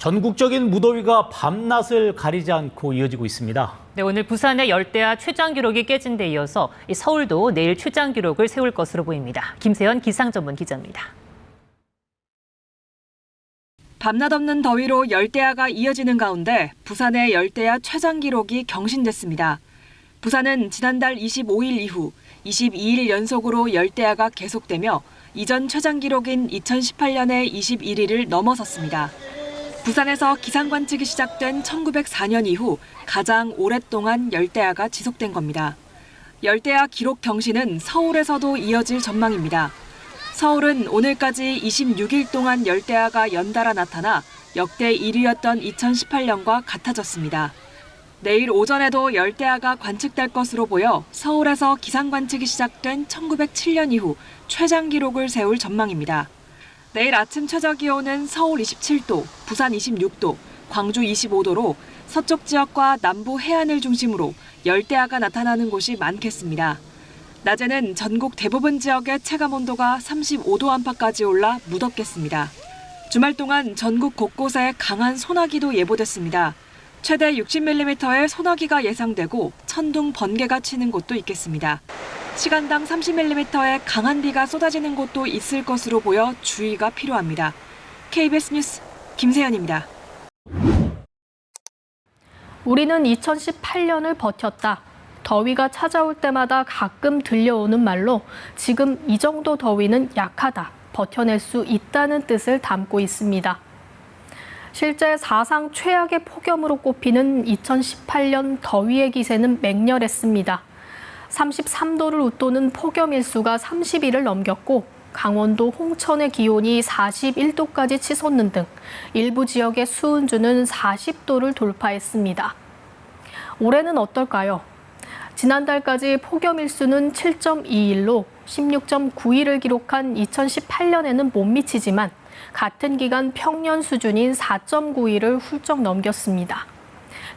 전국적인 무더위가 밤낮을 가리지 않고 이어지고 있습니다. 네, 오늘 부산의 열대야 최장 기록이 깨진 데 이어서 서울도 내일 최장 기록을 세울 것으로 보입니다. 김세연 기상전문 기자입니다. 밤낮 없는 더위로 열대야가 이어지는 가운데 부산의 열대야 최장 기록이 경신됐습니다. 부산은 지난달 25일 이후 22일 연속으로 열대야가 계속되며 이전 최장 기록인 2018년의 21일을 넘어섰습니다. 부산에서 기상 관측이 시작된 1904년 이후 가장 오랫동안 열대야가 지속된 겁니다. 열대야 기록 경신은 서울에서도 이어질 전망입니다. 서울은 오늘까지 26일 동안 열대야가 연달아 나타나 역대 1위였던 2018년과 같아졌습니다. 내일 오전에도 열대야가 관측될 것으로 보여 서울에서 기상 관측이 시작된 1907년 이후 최장 기록을 세울 전망입니다. 내일 아침 최저 기온은 서울 27도, 부산 26도, 광주 25도로 서쪽 지역과 남부 해안을 중심으로 열대야가 나타나는 곳이 많겠습니다. 낮에는 전국 대부분 지역의 체감 온도가 35도 안팎까지 올라 무덥겠습니다. 주말 동안 전국 곳곳에 강한 소나기도 예보됐습니다. 최대 60mm의 소나기가 예상되고 천둥, 번개가 치는 곳도 있겠습니다. 시간당 30mm의 강한 비가 쏟아지는 곳도 있을 것으로 보여 주의가 필요합니다. KBS 뉴스 김세연입니다. 우리는 2018년을 버텼다. 더위가 찾아올 때마다 가끔 들려오는 말로 지금 이 정도 더위는 약하다, 버텨낼 수 있다는 뜻을 담고 있습니다. 실제 사상 최악의 폭염으로 꼽히는 2018년 더위의 기세는 맹렬했습니다. 33도를 웃도는 폭염 일수가 30일을 넘겼고 강원도 홍천의 기온이 41도까지 치솟는 등 일부 지역의 수은주는 40도를 돌파했습니다. 올해는 어떨까요? 지난달까지 폭염 일수는 7.21로 16.91을 기록한 2018년에는 못 미치지만 같은 기간 평년 수준인 4.91을 훌쩍 넘겼습니다.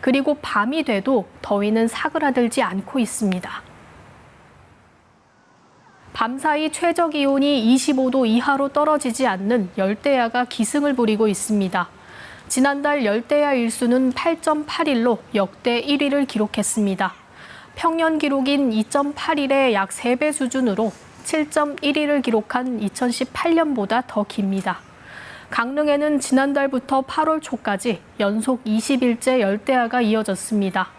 그리고 밤이 돼도 더위는 사그라들지 않고 있습니다. 밤사이 최저 기온이 25도 이하로 떨어지지 않는 열대야가 기승을 부리고 있습니다. 지난달 열대야 일수는 8.81로 역대 1위를 기록했습니다. 평년 기록인 2.81의 약 3배 수준으로 7.12를 기록한 2018년보다 더 깁니다. 강릉에는 지난달부터 8월 초까지 연속 20일째 열대야가 이어졌습니다.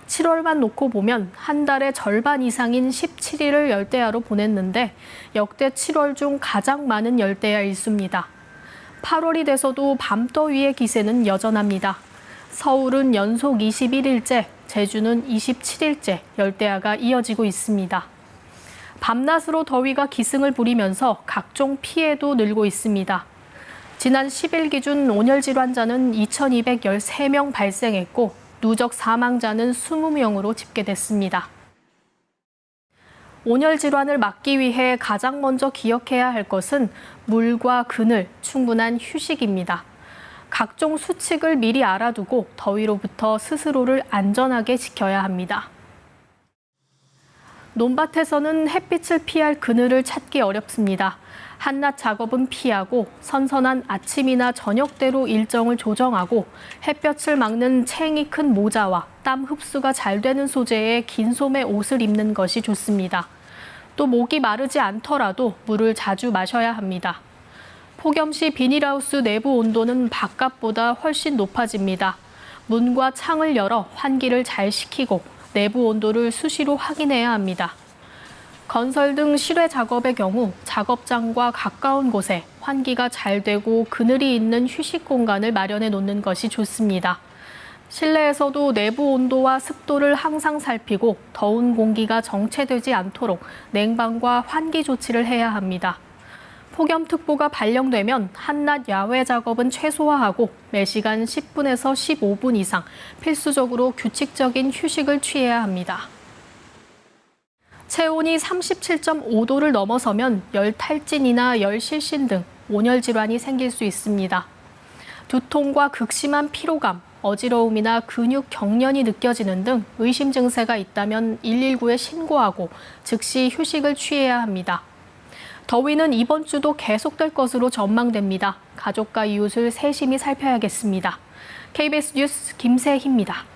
7월만 놓고 보면 한 달의 절반 이상인 17일을 열대야로 보냈는데 역대 7월 중 가장 많은 열대야 일수입니다. 8월이 돼서도 밤더위의 기세는 여전합니다. 서울은 연속 21일째, 제주는 27일째 열대야가 이어지고 있습니다. 밤낮으로 더위가 기승을 부리면서 각종 피해도 늘고 있습니다. 지난 10일 기준 온열 질환자는 2,213명 발생했고 누적 사망자는 20명으로 집계됐습니다. 온열 질환을 막기 위해 가장 먼저 기억해야 할 것은 물과 그늘, 충분한 휴식입니다. 각종 수칙을 미리 알아두고 더위로부터 스스로를 안전하게 지켜야 합니다. 논밭에서는 햇빛을 피할 그늘을 찾기 어렵습니다. 한낮 작업은 피하고 선선한 아침이나 저녁대로 일정을 조정하고 햇볕을 막는 챙이 큰 모자와 땀 흡수가 잘 되는 소재의 긴 소매 옷을 입는 것이 좋습니다. 또 목이 마르지 않더라도 물을 자주 마셔야 합니다. 폭염 시 비닐하우스 내부 온도는 바깥보다 훨씬 높아집니다. 문과 창을 열어 환기를 잘 시키고 내부 온도를 수시로 확인해야 합니다. 건설 등 실외 작업의 경우 작업장과 가까운 곳에 환기가 잘 되고 그늘이 있는 휴식 공간을 마련해 놓는 것이 좋습니다. 실내에서도 내부 온도와 습도를 항상 살피고 더운 공기가 정체되지 않도록 냉방과 환기 조치를 해야 합니다. 폭염특보가 발령되면 한낮 야외 작업은 최소화하고 매시간 10분에서 15분 이상 필수적으로 규칙적인 휴식을 취해야 합니다. 체온이 37.5도를 넘어서면 열탈진이나 열실신 등 온열 질환이 생길 수 있습니다. 두통과 극심한 피로감, 어지러움이나 근육 경련이 느껴지는 등 의심 증세가 있다면 119에 신고하고 즉시 휴식을 취해야 합니다. 더위는 이번 주도 계속될 것으로 전망됩니다. 가족과 이웃을 세심히 살펴야겠습니다. KBS 뉴스 김세희입니다.